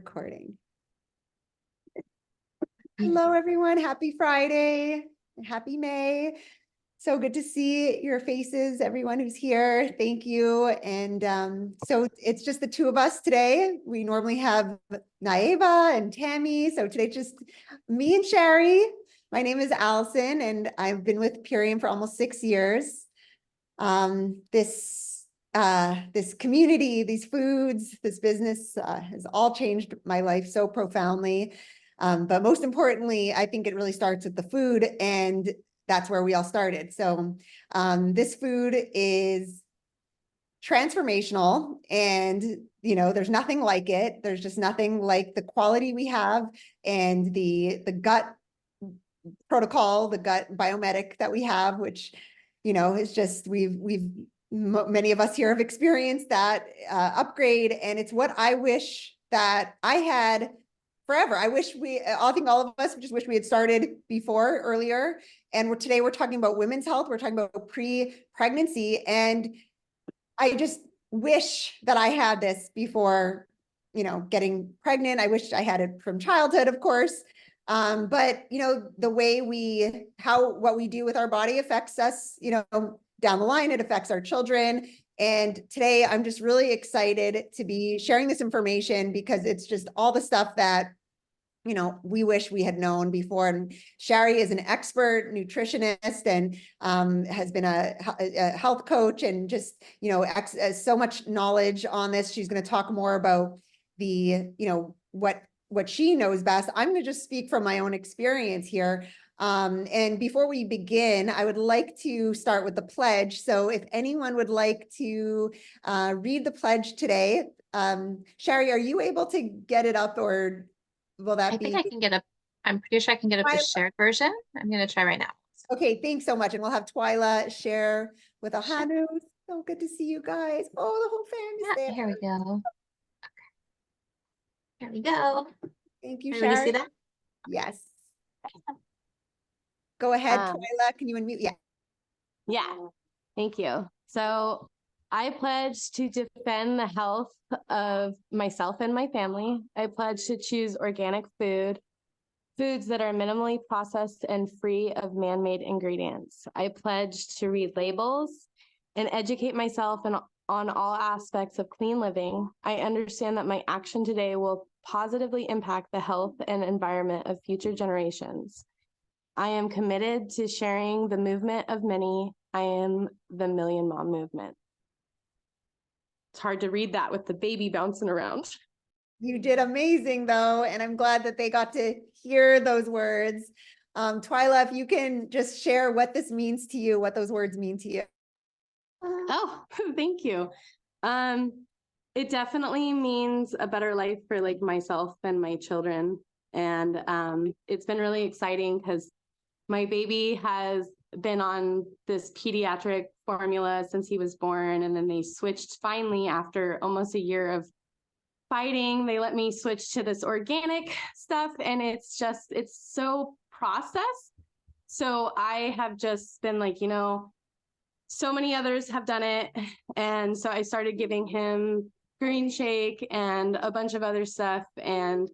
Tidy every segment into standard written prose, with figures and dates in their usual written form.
recording. Hello, everyone. Happy Friday. Happy May. So good to see your faces, everyone who's here. Thank you. And so it's just the two of us today. We normally have Naeva and Tammy. So today, just me and Sherry. My name is Allison, and I've been with Purium for almost 6 years. This community, these foods, this business has all changed my life so profoundly. But most importantly, I think it really starts with the food, and that's where we all started. So this food is transformational, and there's nothing like it. There's just nothing like the quality we have and the gut protocol, the gut biomedic that we have, which is just many of us here have experienced that upgrade, and it's what I wish that I had forever. I think all of us just wish we had started earlier. And today we're talking about women's health. We're talking about pre-pregnancy, and I just wish that I had this before, getting pregnant. I wish I had it from childhood, of course. But the way what we do with our body affects us, down the line. It affects our children. And today I'm just really excited to be sharing this information, because it's just all the stuff that we wish we had known before. And Sherry is an expert nutritionist and has been a health coach, and just, so much knowledge on this. She's going to talk more about what she knows best. I'm going to just speak from my own experience here. And before we begin, I would like to start with the pledge. So if anyone would like to read the pledge today, Sherry, are you able to get it up, or will that I think I can get up. I'm pretty sure I can get up the shared version. I'm going to try right now. Okay, thanks so much. And we'll have Twyla share with Ahanu. So good to see you guys. Oh, the whole family's there. Here we go. Okay. Here we go. Thank you, Sherry. Sherry. See that? Yes. Go ahead, Twyla. Can you unmute? Yeah. Yeah. Thank you. So I pledge to defend the health of myself and my family. I pledge to choose organic foods that are minimally processed and free of man-made ingredients. I pledge to read labels and educate myself on all aspects of clean living. I understand that my action today will positively impact the health and environment of future generations. I am committed to sharing the movement of many. I am the Million Mom Movement. It's hard to read that with the baby bouncing around. You did amazing, though, and I'm glad that they got to hear those words. Twyla, if you can just share what this means to you, what those words mean to you. Oh, thank you. It definitely means a better life for myself and my children. And it's been really exciting because my baby has been on this pediatric formula since he was born. And then they switched finally after almost a year of fighting. They let me switch to this organic stuff. And it's so processed. So I have just been so many others have done it. And so I started giving him green shake and a bunch of other stuff. And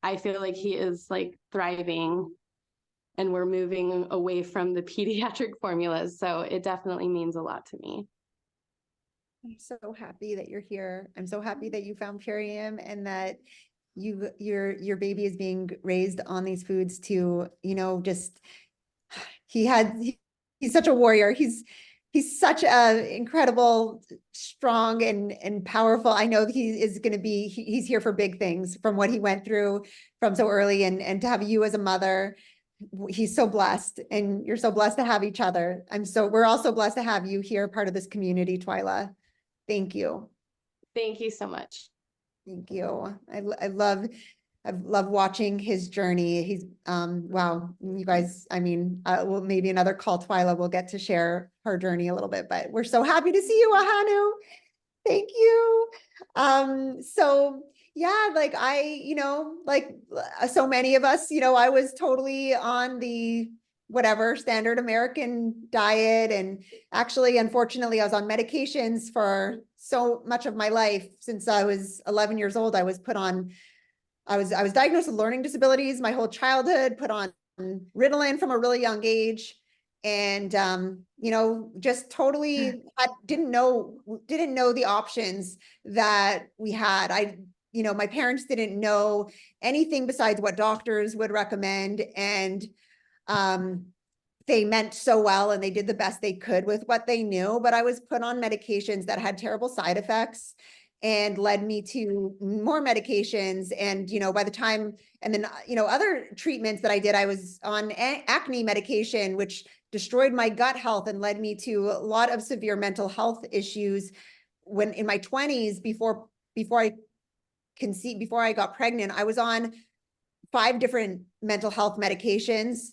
I feel like he is thriving, and we're moving away from the pediatric formulas. So it definitely means a lot to me. I'm so happy that you're here. I'm so happy that you found Purium, and that your baby is being raised on these foods to, he's such a warrior. He's such a incredible, strong and powerful. I know he is going to be, he's here for big things from what he went through from so early, and to have you as a mother, he's so blessed, and you're so blessed to have each other. We're also blessed to have you here, part of this community, Twyla. Thank you. Thank you so much. Thank you. I love watching his journey. He's, wow, you guys, well, maybe another call, Twyla will get to share her journey a little bit, but we're so happy to see you, Ahanu. Thank you. So yeah, so many of us, I was totally on the whatever standard American diet. And actually, unfortunately, I was on medications for so much of my life. Since I was 11 years old, I was put on I was diagnosed with learning disabilities my whole childhood, put on Ritalin from a really young age. And, you know, just totally didn't know the options that we had. You know, my parents didn't know anything besides what doctors would recommend. And, they meant so well and they did the best they could with what they knew, but I was put on medications that had terrible side effects and led me to more medications. And, you know, by the time, and then, you know, other treatments that I did, I was on acne medication, which destroyed my gut health and led me to a lot of severe mental health issues when in my 20s, before I conceived, before I got pregnant. I was on 5 different mental health medications.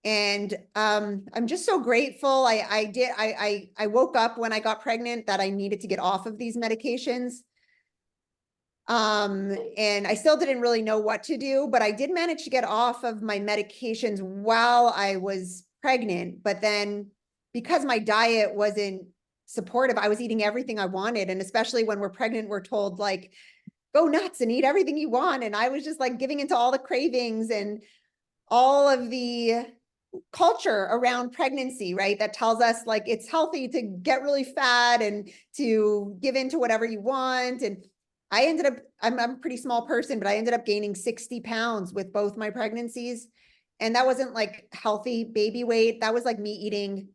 And I'm just so grateful. I woke up when I got pregnant that I needed to get off of these medications. And I still didn't really know what to do, but I did manage to get off of my medications while I was pregnant. But then because my diet wasn't supportive, I was eating everything I wanted. And especially when we're pregnant, we're told like, go nuts and eat everything you want. And I was just like giving into all the cravings and all of the culture around pregnancy, right? That tells us like it's healthy to get really fat and to give into whatever you want. And I ended up, I'm a pretty small person, but I ended up gaining 60 pounds with both my pregnancies. And that wasn't like healthy baby weight. That was like me eating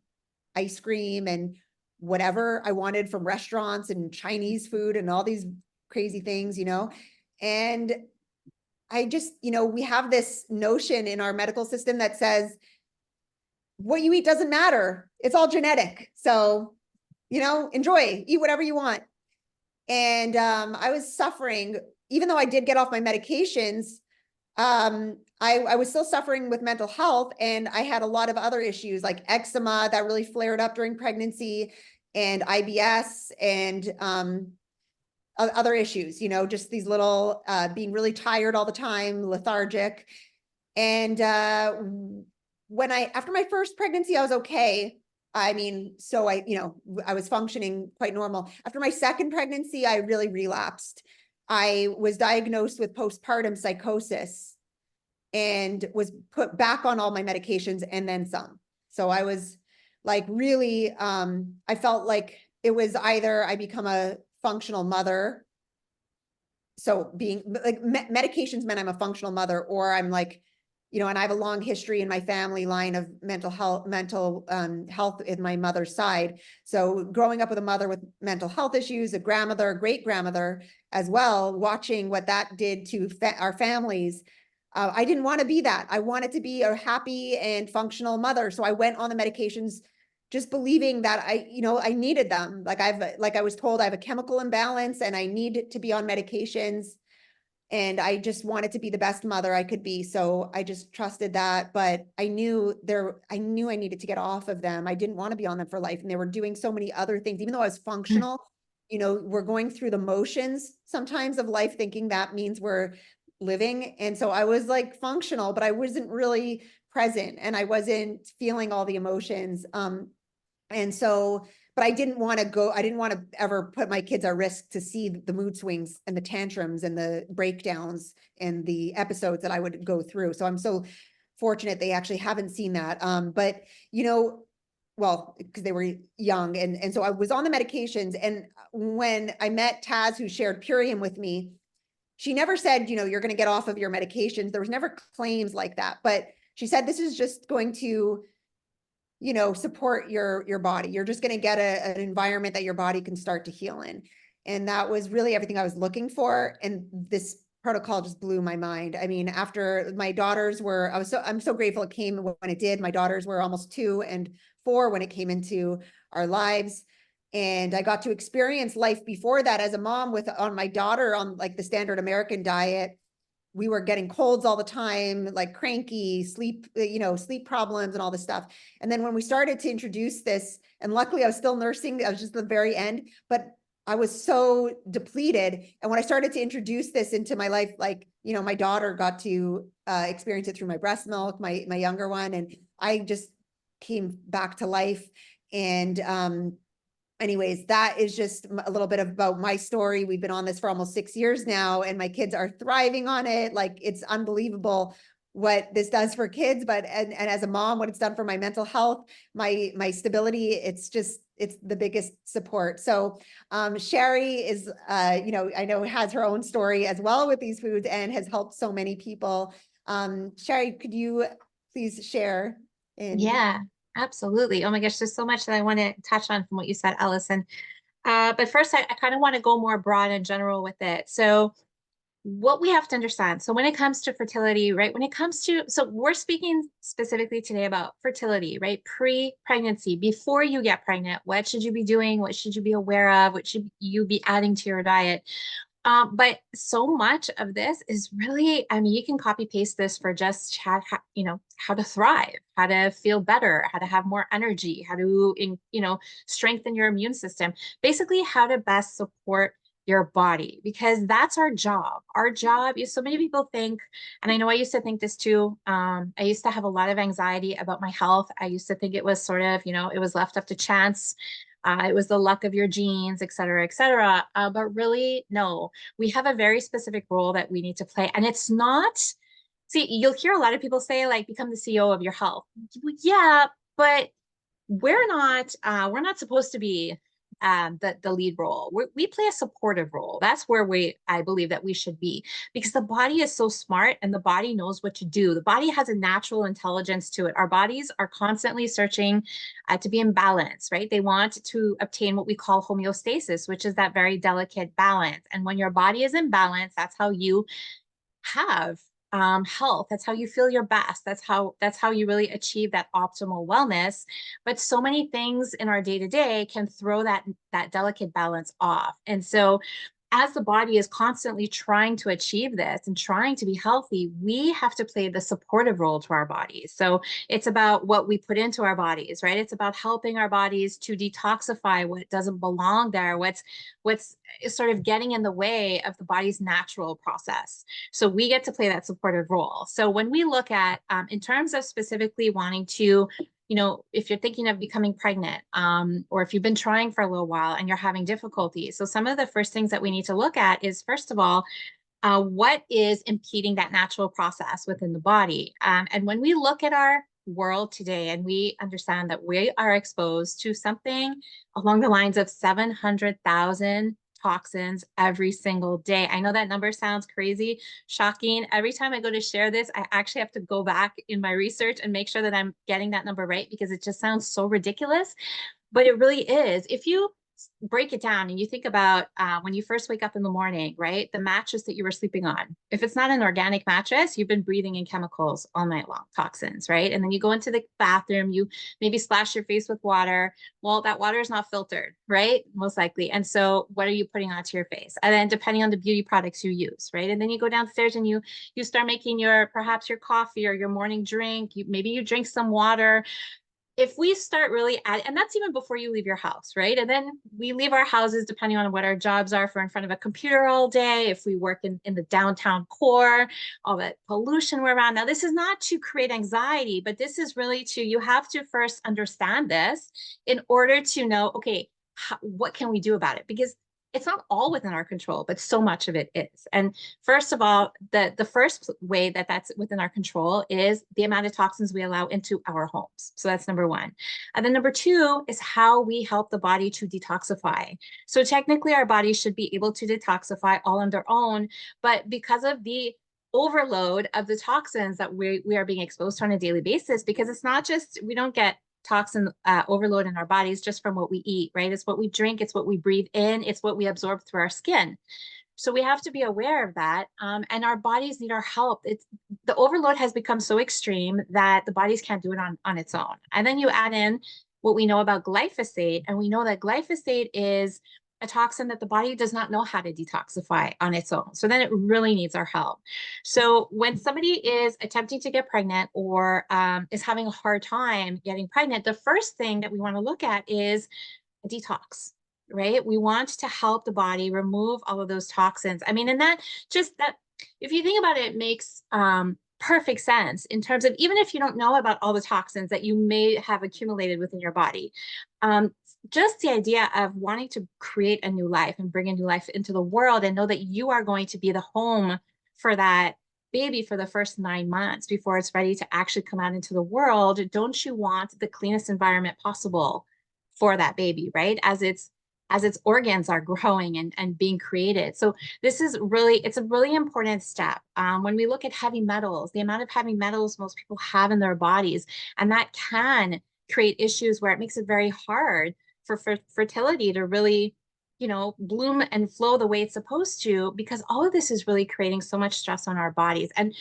ice cream and whatever I wanted from restaurants and Chinese food and all these crazy things, you know? And I just, you know, we have this notion in our medical system that says, what you eat doesn't matter. It's all genetic. So, you know, enjoy, eat whatever you want. And I was suffering, even though I did get off my medications, I was still suffering with mental health. And I had a lot of other issues like eczema that really flared up during pregnancy and IBS and other issues, you know, just these little, being really tired all the time, lethargic. And after my first pregnancy, I was okay. I mean, so you know, I was functioning quite normal. After my second pregnancy, I really relapsed. I was diagnosed with postpartum psychosis and was put back on all my medications and then some. So I was like, really, I felt like it was either I become a functional mother. So being like medications meant I'm a functional mother, or I'm like, you know, and I have a long history in my family line of mental health in my mother's side. So growing up with a mother with mental health issues, a grandmother, a great grandmother as well, watching what that did to our families. I didn't want to be that. I wanted to be a happy and functional mother. So I went on the medications just believing that I needed them. Like I was told I have a chemical imbalance and I need to be on medications. And I just wanted to be the best mother I could be. So I just trusted that, but I knew I needed to get off of them. I didn't want to be on them for life. And they were doing so many other things, even though I was functional, you know, we're going through the motions sometimes of life, thinking that means we're living. And so I was like functional, but I wasn't really present and I wasn't feeling all the emotions. And so, but I didn't want to ever put my kids at risk to see the mood swings and the tantrums and the breakdowns and the episodes that I would go through. So I'm so fortunate they actually haven't seen that. But you know, well, because they were young. And so I was on the medications. And when I met Taz, who shared Purium with me, she never said, you know, you're going to get off of your medications. There was never claims like that, but she said, this is just going to, you know, support your body. You're just going to get an environment that your body can start to heal in. And that was really everything I was looking for. And this protocol just blew my mind. I mean, after my daughters were, I'm so grateful it came when it did. My daughters were almost 2 and 4 when it came into our lives. And I got to experience life before that as a mom on my daughter on like the standard American diet. We were getting colds all the time, like cranky, sleep problems and all this stuff. And then when we started to introduce this, and luckily I was still nursing, I was just at the very end, but I was so depleted. And when I started to introduce this into my life, like, you know, my daughter got to experience it through my breast milk, my younger one, and I just came back to life. And anyways, that is just a little bit about my story. We've been on this for almost 6 years now, and my kids are thriving on it. Like, it's unbelievable what this does for kids, but and as a mom, what it's done for my mental health, my stability. It's the biggest support. So Sherry is I know has her own story as well with these foods and has helped so many people. Sherry, could you please share? Yeah, absolutely. Oh my gosh, there's so much that I want to touch on from what you said, Allison. But first, I kind of want to go more broad and general with it. So what we have to understand. So when it comes to fertility, right? When it comes to, so we're speaking specifically today about fertility, right? Pre-pregnancy, before you get pregnant, what should you be doing? What should you be aware of? What should you be adding to your diet? But so much of this is really, I mean, you can copy paste this for just how to thrive, how to feel better, how to have more energy, how to, strengthen your immune system, basically how to best support your body, because that's our job. Our job is, so many people think, and I know I used to think this too. I used to have a lot of anxiety about my health. I used to think it was sort of, it was left up to chance. It was the luck of your genes, et cetera, et cetera. But really, no, we have a very specific role that we need to play. And it's not, see, you'll hear a lot of people say, like, become the CEO of your health. Yeah, but we're not supposed to be the lead role. We play a supportive role. That's where I believe that we should be, because the body is so smart and the body knows what to do. The body has a natural intelligence to it. Our bodies are constantly searching to be in balance, right? They want to obtain what we call homeostasis, which is that very delicate balance. And when your body is in balance, that's how you have health. That's how you feel your best. That's how you really achieve that optimal wellness. But so many things in our day-to-day can throw that delicate balance off. And so as the body is constantly trying to achieve this and trying to be healthy, we have to play the supportive role to our bodies. So it's about what we put into our bodies, right? It's about helping our bodies to detoxify what doesn't belong there, what's sort of getting in the way of the body's natural process. So we get to play that supportive role. So when we look at, in terms of specifically wanting to, if you're thinking of becoming pregnant, or if you've been trying for a little while and you're having difficulties. So some of the first things that we need to look at is, first of all, what is impeding that natural process within the body? And when we look at our world today and we understand that we are exposed to something along the lines of 700,000 toxins every single day. I know that number sounds crazy, shocking. Every time I go to share this, I actually have to go back in my research and make sure that I'm getting that number right, because it just sounds so ridiculous, but it really is. If you break it down and you think about when you first wake up in the morning, right? The mattress that you were sleeping on. If it's not an organic mattress, you've been breathing in chemicals all night long, toxins, right? And then you go into the bathroom, you maybe splash your face with water. Well, that water is not filtered, right? Most likely. And so what are you putting onto your face? And then depending on the beauty products you use, right? And then you go downstairs and you start making perhaps your coffee or your morning drink. Maybe you drink some water. If we start really and that's even before you leave your house, right? And then we leave our houses depending on what our jobs are. If we're in front of a computer all day, if we work in the downtown core, all that pollution we're around. Now, this is not to create anxiety, but this is really you have to first understand this in order to know, okay, what can we do about it? Because it's not all within our control, but so much of it is. And first of all, the first way that's within our control is the amount of toxins we allow into our homes. So that's number one. And then number two is how we help the body to detoxify. So technically our body should be able to detoxify all on their own, but because of the overload of the toxins that we are being exposed to on a daily basis, because it's not just, we don't get toxin overload in our bodies just from what we eat, right? It's what we drink, it's what we breathe in, it's what we absorb through our skin. So we have to be aware of that. And our bodies need our help. The overload has become so extreme that the bodies can't do it on its own. And then you add in what we know about glyphosate, and we know that glyphosate is a toxin that the body does not know how to detoxify on its own. So then it really needs our help. So when somebody is attempting to get pregnant or is having a hard time getting pregnant, the first thing that we want to look at is a detox, right? We want to help the body remove all of those toxins. I mean, and that if you think about it, it makes perfect sense in terms of, even if you don't know about all the toxins that you may have accumulated within your body, just the idea of wanting to create a new life and bring a new life into the world and know that you are going to be the home for that baby for the first 9 months before it's ready to actually come out into the world, don't you want the cleanest environment possible for that baby, right? As its organs are growing and being created. So this is really, it's a really important step. When we look at heavy metals, the amount of heavy metals most people have in their bodies, and that can create issues where it makes it very hard for fertility to really, you know, bloom and flow the way it's supposed to, because all of this is really creating so much stress on our bodies. And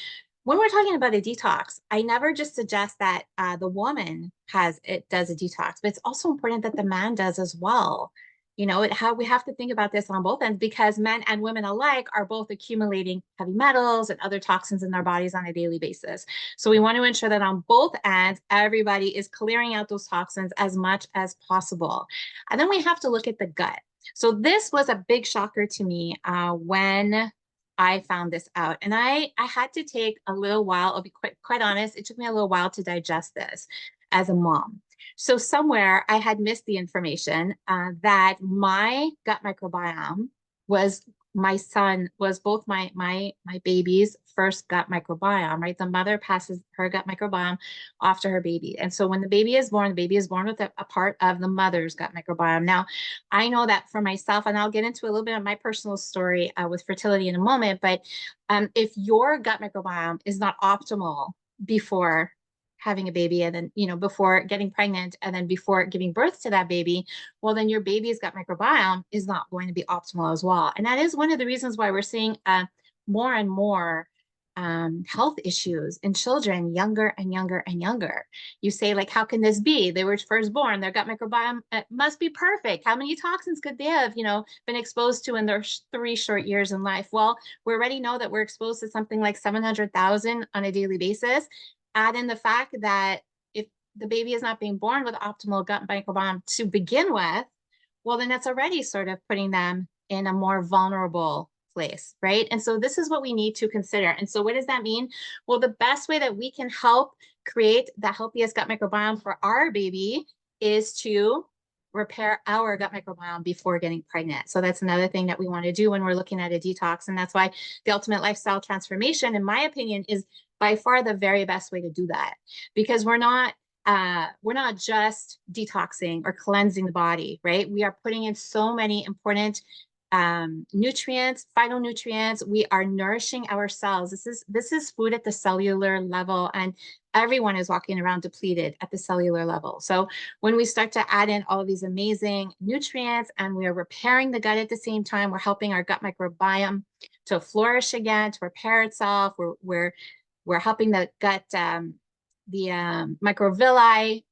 when we're talking about a detox, I never just suggest that the woman does a detox, but it's also important that the man does as well. You know, how we have to think about this on both ends, because men and women alike are both accumulating heavy metals and other toxins in their bodies on a daily basis. So we want to ensure that on both ends, everybody is clearing out those toxins as much as possible. And then we have to look at the gut. So this was a big shocker to me when I found this out. And I had to take a little while, I'll be quite honest, it took me a little while to digest this as a mom. So somewhere I had missed the information that my gut microbiome was both my baby's first gut microbiome, right? The mother passes her gut microbiome off to her baby. And so when the baby is born with a part of the mother's gut microbiome. Now, I know that for myself, and I'll get into a little bit of my personal story with fertility in a moment, but if your gut microbiome is not optimal before having a baby, and then, you know, before getting pregnant, and then before giving birth to that baby, well, then your baby's gut microbiome is not going to be optimal as well. And that is one of the reasons why we're seeing more and more health issues in children younger and younger and younger. You say, like, how can this be? They were first born, their gut microbiome must be perfect. How many toxins could they have, you know, been exposed to in their 3 short years in life? Well, we already know that we're exposed to something like 700,000 on a daily basis. Add in the fact that if the baby is not being born with optimal gut microbiome to begin with, well, then that's already sort of putting them in a more vulnerable place, right? And so this is what we need to consider. And so what does that mean? Well, the best way that we can help create the healthiest gut microbiome for our baby is to repair our gut microbiome before getting pregnant. So that's another thing that we want to do when we're looking at a detox. And that's why the ultimate lifestyle transformation, in my opinion, is by far the very best way to do that, because we're not just detoxing or cleansing the body, right? We are putting in so many important nutrients, phytonutrients. We are nourishing our cells. This is food at the cellular level, and everyone is walking around depleted at the cellular level. So when we start to add in all of these amazing nutrients, and we are repairing the gut at the same time, we're helping our gut microbiome to flourish again, to repair itself. We're helping the gut, microvilli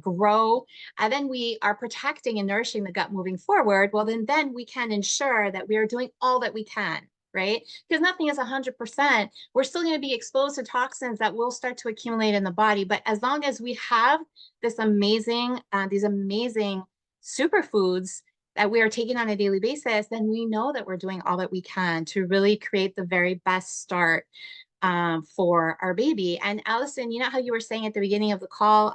grow, and then we are protecting and nourishing the gut moving forward. Well, then we can ensure that we are doing all that we can, right? Because nothing is 100%. We're still going to be exposed to toxins that will start to accumulate in the body. But as long as we have these amazing superfoods that we are taking on a daily basis, then we know that we're doing all that we can to really create the very best start for our baby. And Allison, you know how you were saying at the beginning of the call,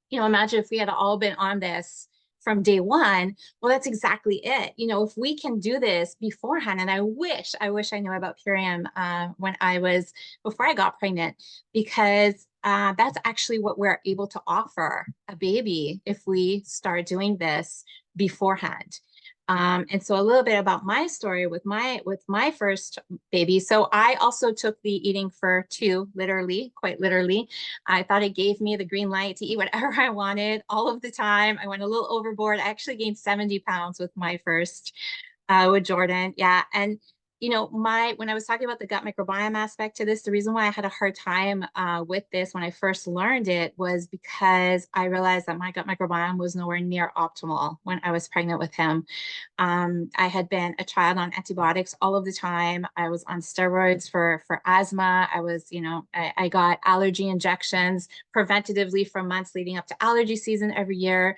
you know, imagine if we had all been on this from day one. Well, that's exactly it. You know, if we can do this beforehand, and I wish I knew about Purium before I got pregnant, because that's actually what we're able to offer a baby if we start doing this beforehand. And so a little bit about my story with my first baby. So I also took the eating for two, literally, quite literally. I thought it gave me the green light to eat whatever I wanted all of the time. I went a little overboard. I actually gained 70 pounds with my first, with Jordan. Yeah. And you know, when I was talking about the gut microbiome aspect to this, the reason why I had a hard time with this when I first learned it was because I realized that my gut microbiome was nowhere near optimal when I was pregnant with him. I had been a child on antibiotics all of the time. I was on steroids for asthma. I was, you know, I got allergy injections preventatively for months leading up to allergy season every year.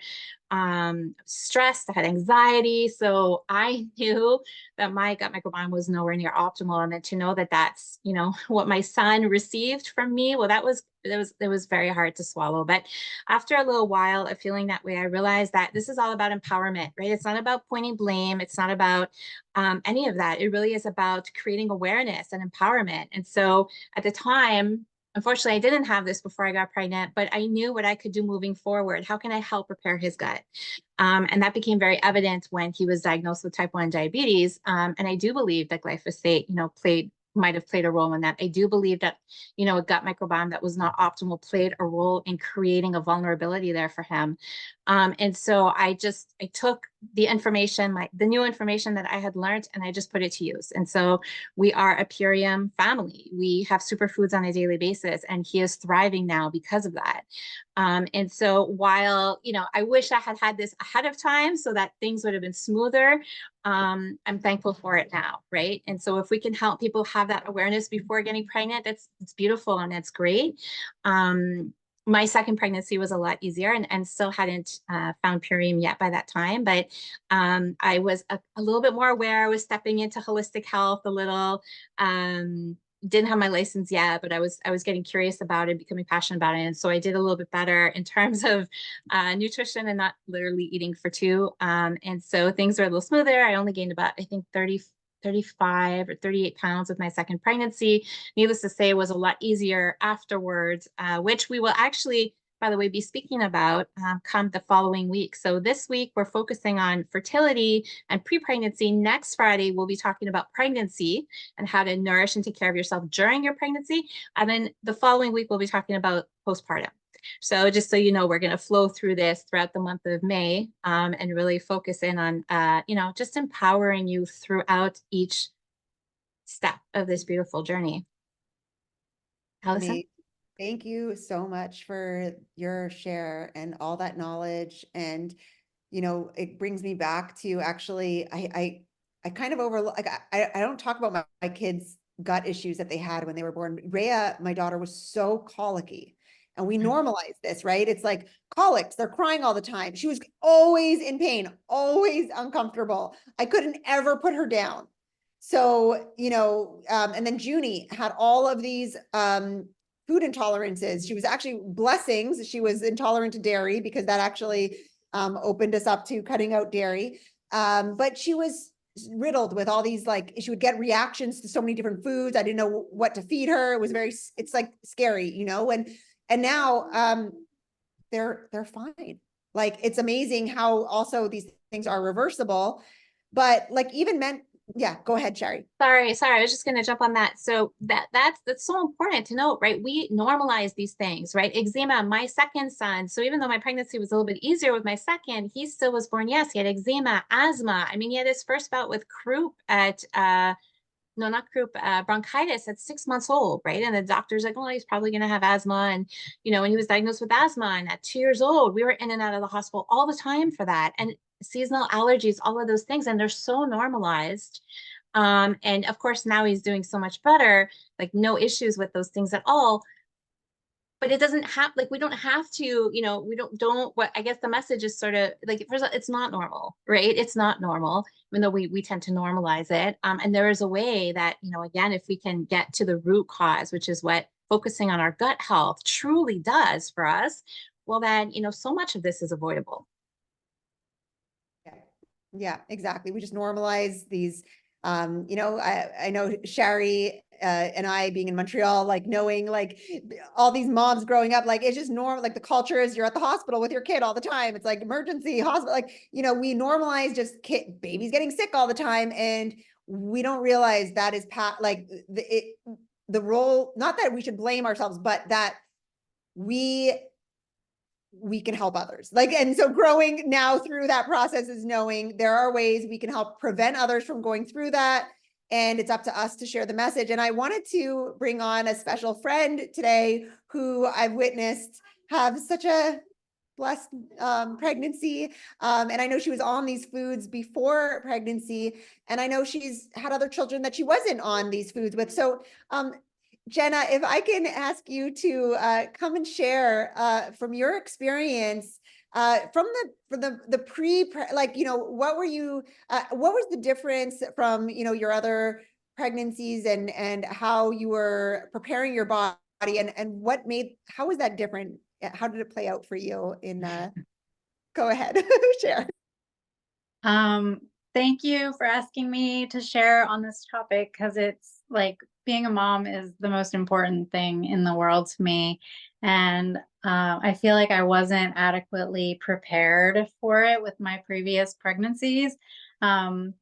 stressed, I had anxiety. So I knew that my gut microbiome was nowhere near optimal. And then to know that that's, you know, what my son received from me, well, it was very hard to swallow. But after a little while of feeling that way, I realized that this is all about empowerment, right? It's not about pointing blame. It's not about any of that. It really is about creating awareness and empowerment. And so at the time, unfortunately, I didn't have this before I got pregnant, but I knew what I could do moving forward. How can I help repair his gut? And that became very evident when he was diagnosed with type 1 diabetes. And I do believe that glyphosate, you know, might have played a role in that. I do believe that, you know, a gut microbiome that was not optimal played a role in creating a vulnerability there for him. And so I took the information, the new information that I had learned, and I just put it to use. And so we are a Purium family. We have superfoods on a daily basis, and he is thriving now because of that. And so while, you know, I wish I had this ahead of time so that things would have been smoother, I'm thankful for it now, right? And so if we can help people have that awareness before getting pregnant, it's beautiful and it's great. My second pregnancy was a lot easier, and still hadn't found Purium yet by that time. But I was a little bit more aware. I was stepping into holistic health a little. Didn't have my license yet, but I was getting curious about it, becoming passionate about it. And so I did a little bit better in terms of nutrition and not literally eating for two. And so things were a little smoother. I only gained about, I think, 35 or 38 pounds with my second pregnancy. Needless to say, it was a lot easier afterwards, which we will actually, by the way, be speaking about come the following week. So this week, we're focusing on fertility and pre-pregnancy. Next Friday, we'll be talking about pregnancy and how to nourish and take care of yourself during your pregnancy. And then the following week, we'll be talking about postpartum. So just so you know, we're going to flow through this throughout the month of May and really focus in on, you know, just empowering you throughout each step of this beautiful journey. Allison? Thank you so much for your share and all that knowledge. And, you know, it brings me back to actually, I kind of overlook, like, I don't talk about my kids' gut issues that they had when they were born. Rhea, my daughter, was so colicky. And we normalize this, right? It's like colics, they're crying all the time. She was always in pain, always uncomfortable. I couldn't ever put her down. So, you know, and then Junie had all of these food intolerances. She was actually blessings. She was intolerant to dairy because that actually opened us up to cutting out dairy. But she was riddled with all these, like, she would get reactions to so many different foods. I didn't know what to feed her. It was it's like scary, you know, and now they're fine. Like, it's amazing how also these things are reversible, but like even men, yeah, go ahead, Sherry. Sorry. I was just going to jump on that. So that's so important to note, right? We normalize these things, right? Eczema, my second son. So even though my pregnancy was a little bit easier with my second, he still was born. Yes, he had eczema, asthma. I mean, he had his first bout with croup at no, not croup, bronchitis at 6 months old, right? And the doctor's like, well, he's probably going to have asthma. And, you know, when he was diagnosed with asthma and at 2 years old, we were in and out of the hospital all the time for that. And seasonal allergies, all of those things. And they're so normalized. And of course, now he's doing so much better, like no issues with those things at all. But it doesn't have, like, we don't have to, you know, we don't, what I guess the message is sort of like, first of all, it's not normal, right? It's not normal, even though we tend to normalize it. And there is a way that, you know, again, if we can get to the root cause, which is what focusing on our gut health truly does for us, well, then, you know, so much of this is avoidable. Yeah, exactly. We just normalize these, you know, I know Sherry and I being in Montreal, like knowing like all these moms growing up, like it's just normal. Like the culture is you're at the hospital with your kid all the time. It's like emergency hospital, like, you know, we normalize just babies getting sick all the time. And we don't realize that is like the role, not that we should blame ourselves, but that we can help others. Like, and so growing now through that process is knowing there are ways we can help prevent others from going through that. And it's up to us to share the message. And I wanted to bring on a special friend today who I've witnessed have such a blessed pregnancy. And I know she was on these foods before pregnancy. And I know she's had other children that she wasn't on these foods with. So Jenna, if I can ask you to come and share from your experience, from the pre, like, you know, what was the difference from, you know, your other pregnancies and how you were preparing your body and how was that different? How did it play out for you go ahead, share. Thank you for asking me to share on this topic because it's like being a mom is the most important thing in the world to me. And I feel like I wasn't adequately prepared for it with my previous pregnancies. Um,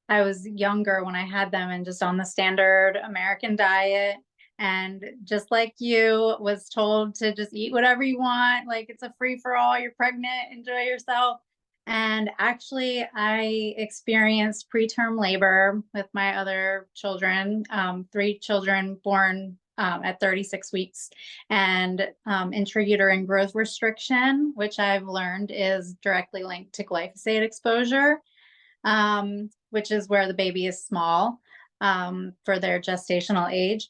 I was younger when I had them and just on the standard American diet. And just like you, was told to just eat whatever you want. Like it's a free for all. You're pregnant, enjoy yourself. And actually, I experienced preterm labor with my other children, 3 children born at 36 weeks, and intrauterine growth restriction, which I've learned is directly linked to glyphosate exposure, which is where the baby is small for their gestational age.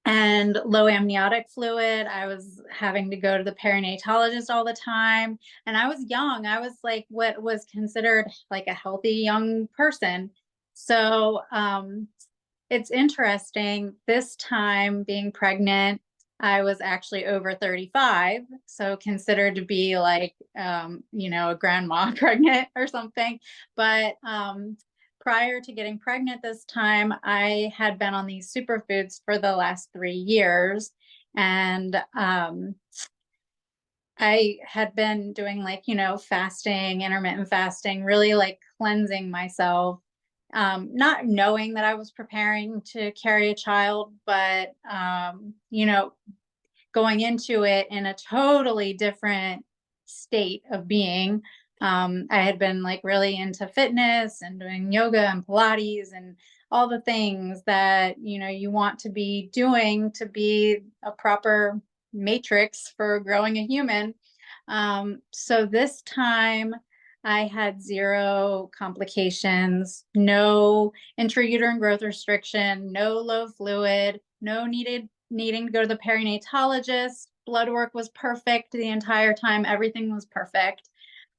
And low amniotic fluid. I was having to go to the perinatologist all the time. And I was young. I was like what was considered like a healthy young person. So it's interesting. This time being pregnant, I was actually over 35. So considered to be like, you know, a grandma pregnant or something. But prior to getting pregnant this time, I had been on these superfoods for the last 3 years. And I had been doing like, you know, fasting, intermittent fasting, really like cleansing myself, not knowing that I was preparing to carry a child, but, you know, going into it in a totally different state of being. I had been like really into fitness and doing yoga and Pilates and all the things that, you know, you want to be doing to be a proper matrix for growing a human. So this time I had 0 complications, no intrauterine growth restriction, no low fluid, no needing to go to the perinatologist. Blood work was perfect the entire time. Everything was perfect,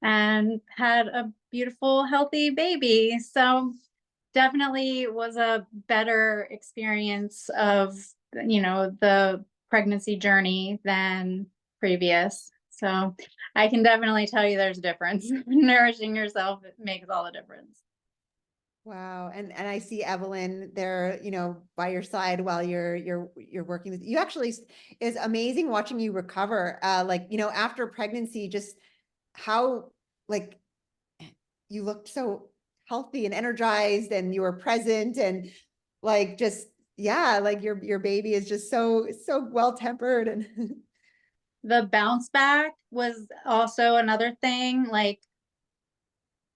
and had a beautiful, healthy baby. So definitely was a better experience of, you know, the pregnancy journey than previous. So I can definitely tell you there's a difference. Nourishing yourself, it makes all the difference. Wow. And I see Evelyn there, you know, by your side while you're working with you. Actually, is amazing watching you recover. Like, you know, after pregnancy, just how like you looked so healthy and energized and you were present and like just yeah, like your baby is just so well tempered and The bounce back was also another thing. Like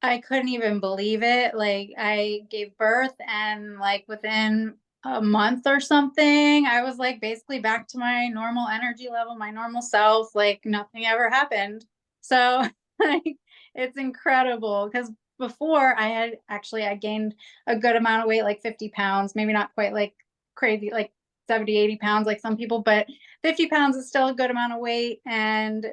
I couldn't even believe it. Like I gave birth and like within a month or something, I was like basically back to my normal energy level, my normal self, like nothing ever happened. So like it's incredible because before I gained a good amount of weight, like 50 pounds, maybe not quite like crazy, like 70, 80 pounds like some people, but 50 pounds is still a good amount of weight. And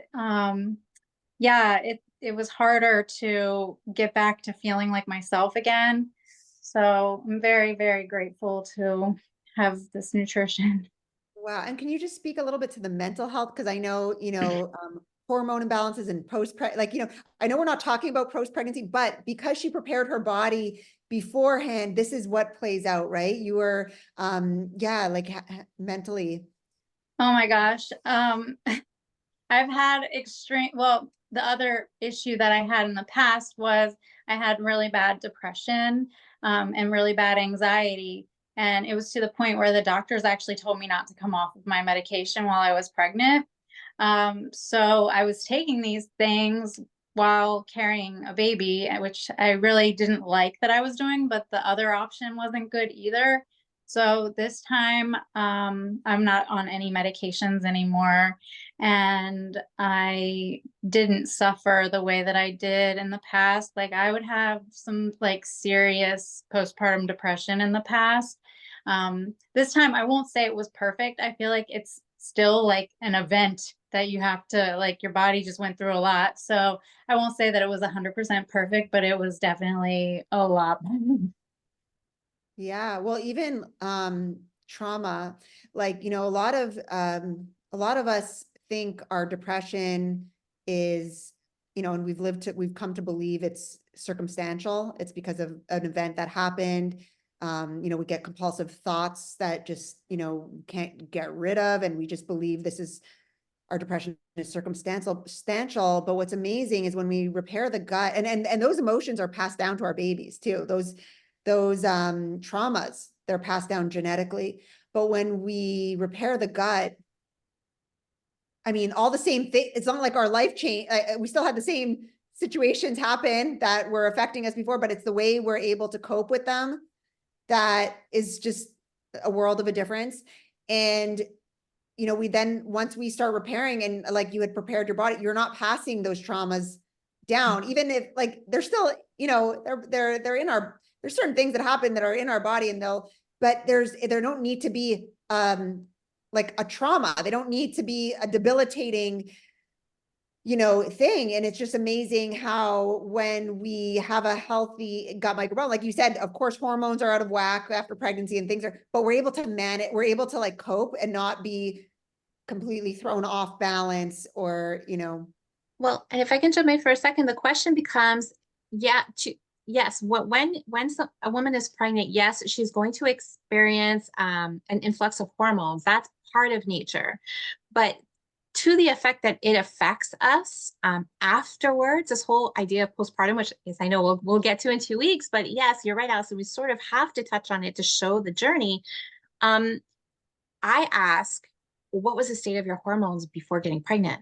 yeah, it was harder to get back to feeling like myself again. So I'm very, very grateful to have this nutrition. wow. And can you just speak a little bit to the mental health? Because I know, you know, hormone imbalances and like, you know, I know we're not talking about post-pregnancy, but because she prepared her body beforehand, this is what plays out, right? You were, yeah, like mentally. Oh my gosh. I've had well, the other issue that I had in the past was I had really bad depression, and really bad anxiety. And it was to the point where the doctors actually told me not to come off of my medication while I was pregnant. So I was taking these things while carrying a baby, which I really didn't like that I was doing, but the other option wasn't good either. So this time, I'm not on any medications anymore. And I didn't suffer the way that I did in the past. Like I would have some like serious postpartum depression in the past. This time I won't say it was perfect. I feel like it's still like an event that you have to, like, your body just went through a lot. So I won't say that it was 100% perfect, but it was definitely a lot. Yeah, well, even trauma, like, you know, a lot of us think our depression is, you know, and we've come to believe it's circumstantial. It's because of an event that happened. You know, we get compulsive thoughts that just, you know, can't get rid of, and we just believe this is our depression is circumstantial. But what's amazing is when we repair the gut, and those emotions are passed down to our babies too. Those traumas, they're passed down genetically. But when we repair the gut, I mean, all the same thing. It's not like our life change. We still had the same situations happen that were affecting us before, but it's the way we're able to cope with them that is just a world of a difference. And you know, we then, once we start repairing, and like you had prepared your body, you're not passing those traumas down, even if like they're still, you know, they're in our, there's certain things that happen that are in our body, and but there don't need to be like a trauma. They don't need to be a debilitating, you know, thing. And it's just amazing how when we have a healthy gut microbiome, like you said, of course, hormones are out of whack after pregnancy and things are, but we're able to manage, we're able to like cope and not be completely thrown off balance, or, you know. Well, and if I can jump in for a second, the question becomes, yes, when a woman is pregnant, yes, she's going to experience an influx of hormones. That's part of nature. But to the effect that it affects us afterwards, this whole idea of postpartum, which is, I know we'll get to in 2 weeks, but yes, you're right, Allison, we sort of have to touch on it to show the journey. I ask, what was the state of your hormones before getting pregnant?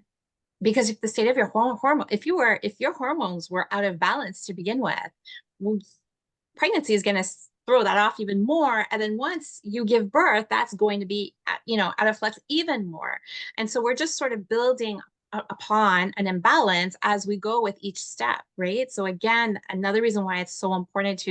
Because if the state of your hormone, if your hormones were out of balance to begin with, well, pregnancy is going to throw that off even more. And then once you give birth, that's going to be, you know, out of flux even more. And so we're just sort of building upon an imbalance as we go with each step, right? So again, another reason why it's so important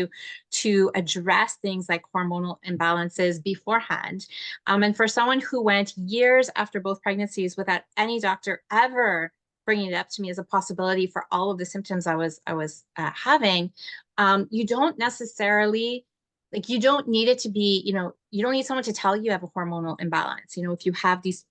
to address things like hormonal imbalances beforehand. And for someone who went years after both pregnancies without any doctor ever bringing it up to me as a possibility for all of the symptoms I was having, you don't necessarily, like, you don't need it to be, you know, you don't need someone to tell you have a hormonal imbalance. You know, if you have these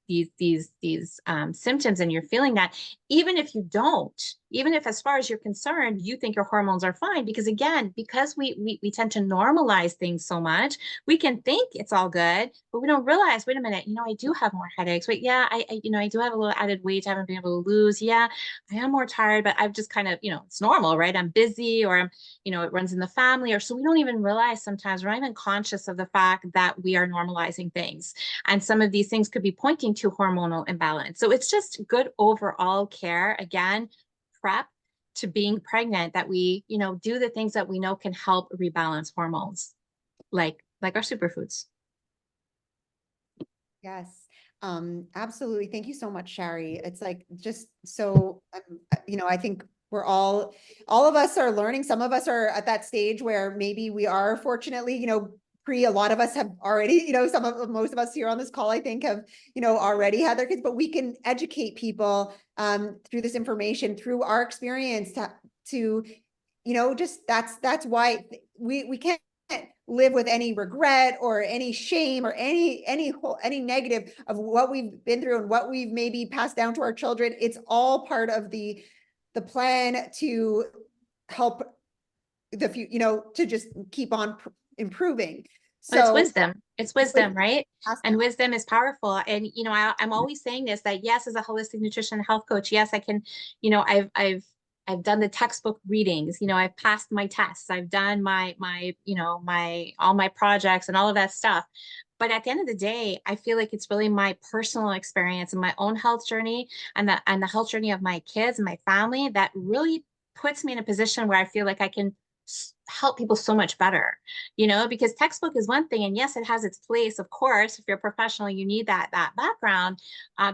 symptoms and you're feeling that, even if you don't, even if as far as you're concerned, you think your hormones are fine, because again, because we tend to normalize things so much, we can think it's all good, but we don't realize, wait a minute, you know, I do have more headaches. Wait, yeah, you know, I do have a little added weight I haven't been able to lose. Yeah, I am more tired, but I've just kind of, you know, it's normal, right? I'm busy, or I'm, you know, it runs in the family, or so we don't even realize sometimes, we're not even conscious of the fact that we are normalizing things. And some of these things could be pointing to hormonal imbalance. So it's just good overall care, again, prep to being pregnant, that we, you know, do the things that we know can help rebalance hormones, like our superfoods. Yes, absolutely. Thank you so much, Shari. It's like, just so, you know, I think we're all of us are learning. Some of us are at that stage where maybe we are fortunately, you know, a lot of us have already, you know, most of us here on this call, I think, have, you know, already had their kids, but we can educate people through this information, through our experience to, you know, just that's why we can't live with any regret or any shame or any negative of what we've been through and what we've maybe passed down to our children. It's all part of the plan to help you know, to just keep on improving. But it's So wisdom. It's wisdom, right? awesome. And wisdom is powerful. And, you know, I'm always saying this, that yes, as a holistic nutrition health coach, yes, I can, you know, I've done the textbook readings, you know, I've passed my tests, I've done my, you know, all my projects and all of that stuff. But at the end of the day, I feel like it's really my personal experience and my own health journey, and the health journey of my kids and my family, that really puts me in a position where I feel like I can help people so much better, you know, because textbook is one thing, and yes, it has its place. Of course, if you're a professional, you need that background,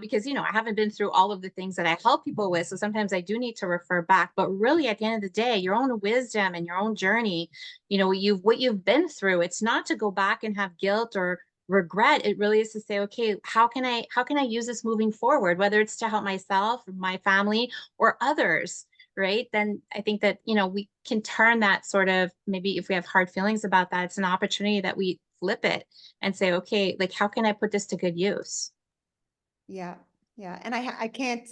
because, you know, I haven't been through all of the things that I help people with, so sometimes I do need to refer back. But really, at the end of the day, your own wisdom and your own journey, you know, what you've been through, it's not to go back and have guilt or regret. It really is to say, okay, how can I use this moving forward, whether it's to help myself, my family, or others, right? Then I think that, we can turn that sort of, maybe if we have hard feelings about that, it's an opportunity that we flip it and say, okay, like, how can I put this to good use? Yeah. Yeah. And I can't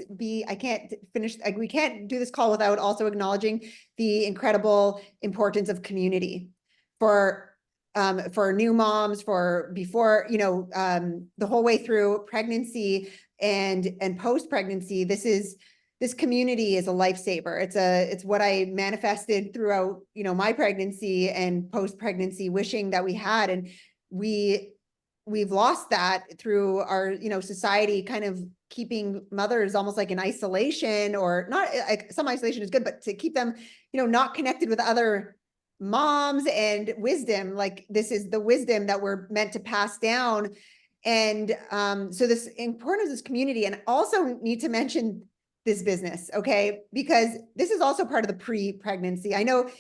finish, like, we can't do this call without also acknowledging the incredible importance of community for new moms, for before, the whole way through pregnancy and post-pregnancy. This community is a lifesaver. It's what I manifested throughout, my pregnancy and post-pregnancy, wishing that we had. And we've lost that through our, society kind of keeping mothers almost like in isolation, or not, like, some isolation is good, but to keep them, not connected with other moms and wisdom. Like, this is the wisdom that we're meant to pass down. And so this importance of this community, and also need to mention this business, okay? Because this is also part of the pre-pregnancy. I know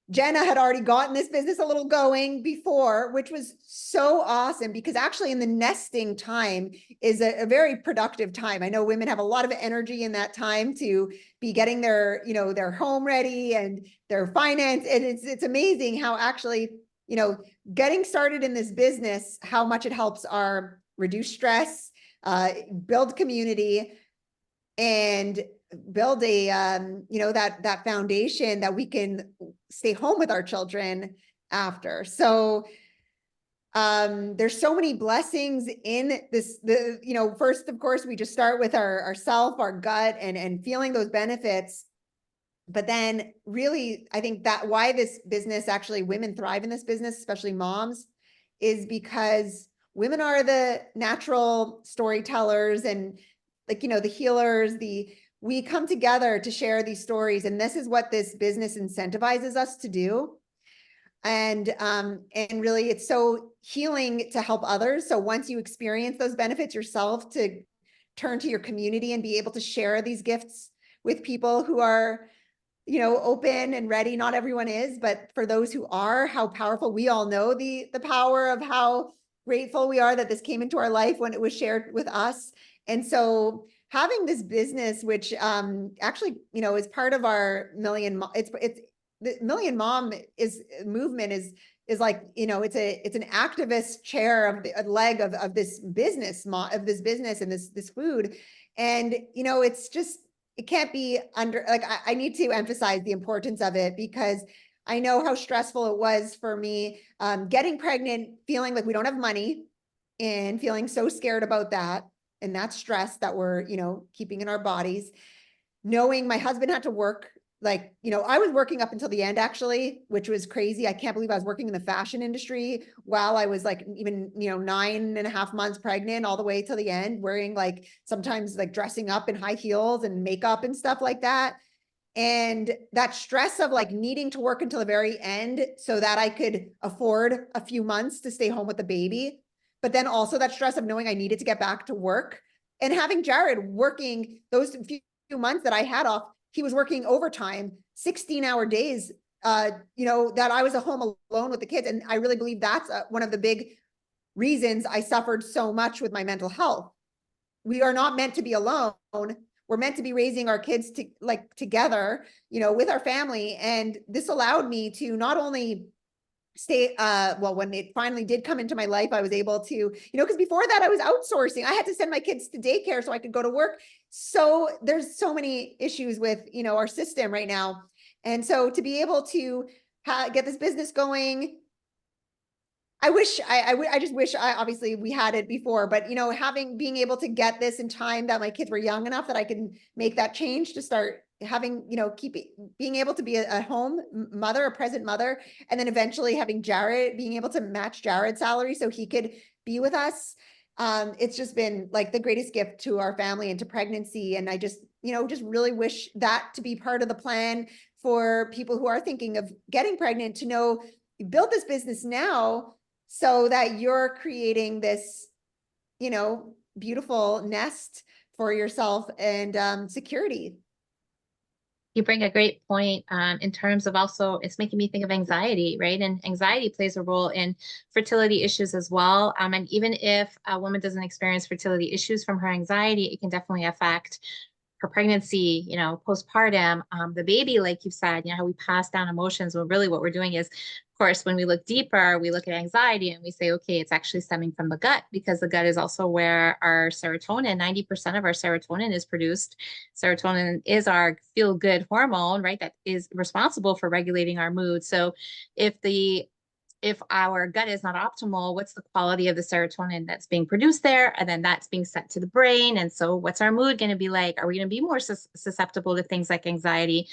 Jenna had already gotten this business a little going before, which was so awesome, because actually in the nesting time is a very productive time. I know women have a lot of energy in that time to be getting their, their home ready and their finance. And it's amazing how actually, getting started in this business, how much it helps our reduce stress, build community, and build a that foundation that we can stay home with our children after. So there's so many blessings in this. First, of course, we just start with ourself, our gut, and feeling those benefits. But then really, I think that why this business, actually women thrive in this business, especially moms, is because women are the natural storytellers, and the healers, we come together to share these stories. And this is what this business incentivizes us to do. And really, it's so healing to help others. So once you experience those benefits yourself, to turn to your community and be able to share these gifts with people who are, open and ready. Not everyone is, but for those who are, how powerful. We all know the power of how grateful we are that this came into our life when it was shared with us. And so having this business, which actually, is part of our it's the Million Mom movement is like, it's an activist chair of a leg of this business, and this food. And, it's just, it can't be I need to emphasize the importance of it, because I know how stressful it was for me, getting pregnant, feeling like we don't have money, and feeling so scared about that. And that stress that we're, keeping in our bodies, knowing my husband had to work. I was working up until the end, actually, which was crazy. I can't believe I was working in the fashion industry while I was even, 9.5 months pregnant, all the way till the end, wearing sometimes dressing up in high heels and makeup and stuff like that. And that stress of needing to work until the very end so that I could afford a few months to stay home with the baby. But then also that stress of knowing I needed to get back to work, and having Jared working those few months that I had off. He was working overtime, 16-hour days, that I was at home alone with the kids. And I really believe that's one of the big reasons I suffered so much with my mental health. We are not meant to be alone. We're meant to be raising our kids together, with our family. And this allowed me to not only stay, when it finally did come into my life, I was able to, because before that I was outsourcing. I had to send my kids to daycare so I could go to work. So there's so many issues with, our system right now. And so to be able to get this business going, I just wish obviously we had it before, but being able to get this in time that my kids were young enough that I can make that change to start having, being able to be a home mother, a present mother, and then eventually having Jared, being able to match Jared's salary so he could be with us. It's just been the greatest gift to our family and to pregnancy. And I just, just really wish that to be part of the plan for people who are thinking of getting pregnant, to know you build this business now so that you're creating this, beautiful nest for yourself and security. You bring a great point in terms of also, it's making me think of anxiety, right? And anxiety plays a role in fertility issues as well. And even if a woman doesn't experience fertility issues from her anxiety, it can definitely affect her pregnancy, you know, postpartum, the baby, like you said, you know, how we pass down emotions. Well, really what we're doing is, of course, when we look deeper, we look at anxiety and we say, okay, it's actually stemming from the gut, because the gut is also where our serotonin, 90% of our serotonin is produced. Serotonin is our feel good hormone, right? That is responsible for regulating our mood. So if our gut is not optimal, what's the quality of the serotonin that's being produced there? And then that's being sent to the brain. And so what's our mood going to be like? Are we going to be more susceptible to things like anxiety?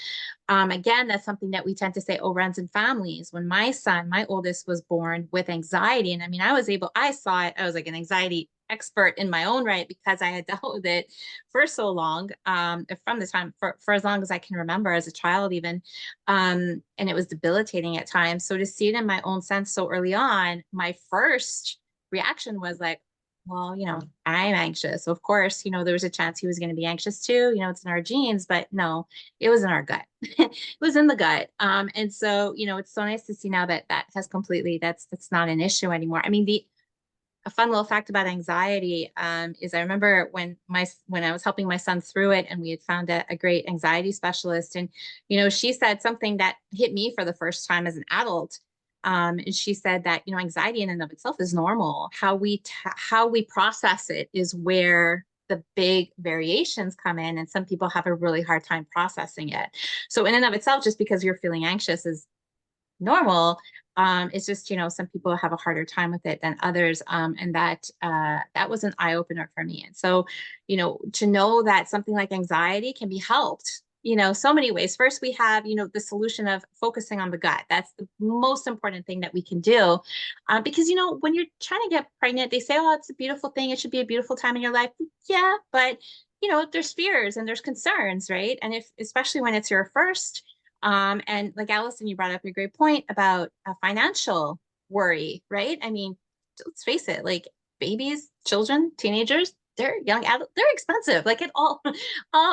Again, that's something that we tend to say, oh, runs in families. When my son, my oldest, was born with anxiety, and I mean, I saw it, I was like an anxiety expert in my own right, because I had dealt with it for so long, from the time for as long as I can remember as a child even, and it was debilitating at times. So to see it in my own sense so early on, my first reaction was like, well, you know, I'm anxious. Of course, you know, there was a chance he was going to be anxious too. You know, it's in our genes, but no, it was in our gut. It was in the gut. And so, you know, it's so nice to see now that that has completely, that's not an issue anymore. I mean, a fun little fact about anxiety is I remember when I was helping my son through it, and we had found a great anxiety specialist, and you know, she said something that hit me for the first time as an adult. And she said that, you know, anxiety in and of itself is normal. How we process it is where the big variations come in, and some people have a really hard time processing it. So in and of itself, just because you're feeling anxious is normal. It's just, you know, some people have a harder time with it than others. And that was an eye opener for me. And so, you know, to know that something like anxiety can be helped, you know, so many ways. First, we have, you know, the solution of focusing on the gut. That's the most important thing that we can do. Because, you know, when you're trying to get pregnant, they say, oh, it's a beautiful thing. It should be a beautiful time in your life. Yeah, but, you know, there's fears and there's concerns, right? And especially when it's your first, and like Allison, you brought up a great point about a financial worry, right? I mean, let's face it, like babies, children, teenagers, they're young adults, they're expensive. Like at all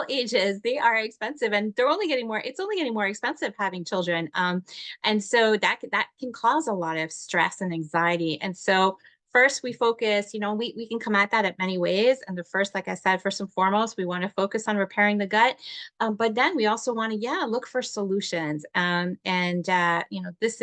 ages, they are expensive, and they're only getting more. It's only getting more expensive having children, and so that can cause a lot of stress and anxiety. And so first we focus, you know, we can come at that at many ways. And the first, like I said, first and foremost, we want to focus on repairing the gut. But then we also want to, yeah, look for solutions. You know, this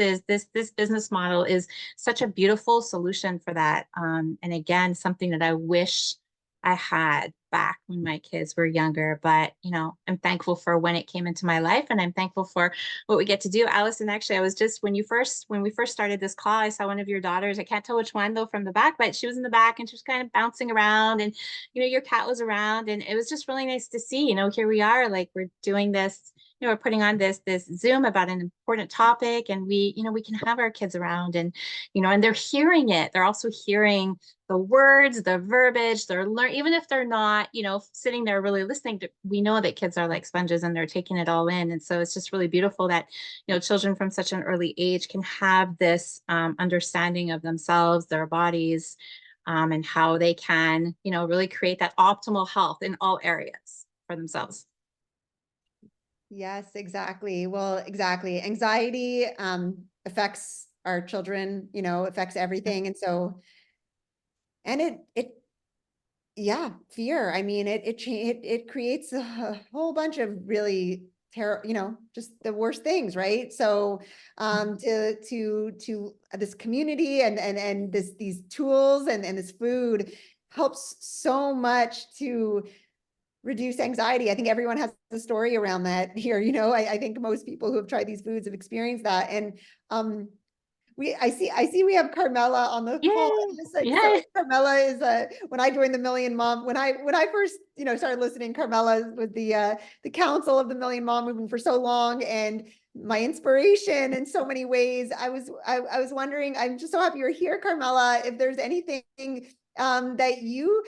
business model is such a beautiful solution for that. And again, something that I wish I had back when my kids were younger, but you know, I'm thankful for when it came into my life, and I'm thankful for what we get to do. Allison, actually, I was just when we first started this call, I saw one of your daughters. I can't tell which one though from the back, but she was in the back and she was kind of bouncing around, and you know, your cat was around, and it was just really nice to see. You know, here we are, like we're doing this. You know, we're putting on this Zoom about an important topic, and we, you know, we can have our kids around, and you know, and they're hearing it. They're also hearing the words, the verbiage, they're learning, even if they're not, you know, sitting there really listening to, we know that kids are like sponges and they're taking it all in. And so it's just really beautiful that, you know, children from such an early age can have this understanding of themselves, their bodies, and how they can, you know, really create that optimal health in all areas for themselves. Yes, exactly. Well, exactly. Anxiety affects our children, you know, affects everything. And so, and yeah, fear. I mean, it creates a whole bunch of really you know, just the worst things, right? So, to this community and these tools and this food helps so much to reduce anxiety. I think everyone has a story around that here. You know, I think most people who have tried these foods have experienced that. And I see we have Carmela on the call. So Carmela is when I joined the Million Mom, when I first, you know, started listening, Carmela with the council of the Million Mom movement for so long, and my inspiration in so many ways. I was wondering, I'm just so happy you're here, Carmela, if there's anything that you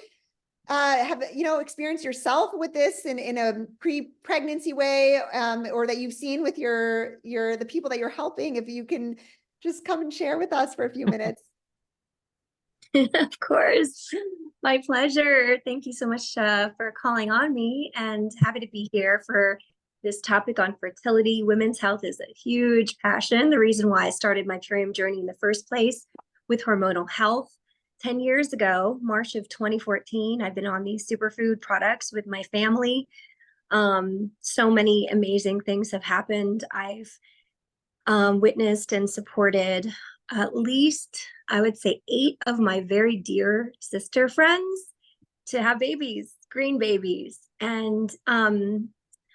have, you know, experienced yourself with this in a pre-pregnancy way, or that you've seen with the people that you're helping, if you can just come and share with us for a few minutes. Of course. My pleasure. Thank you so much for calling on me, and happy to be here for this topic on fertility. Women's health is a huge passion. The reason why I started my Purium journey in the first place with hormonal health 10 years ago, March of 2014, I've been on these superfood products with my family. So many amazing things have happened. I've witnessed and supported at least, I would say, 8 of my very dear sister friends to have babies, green babies. And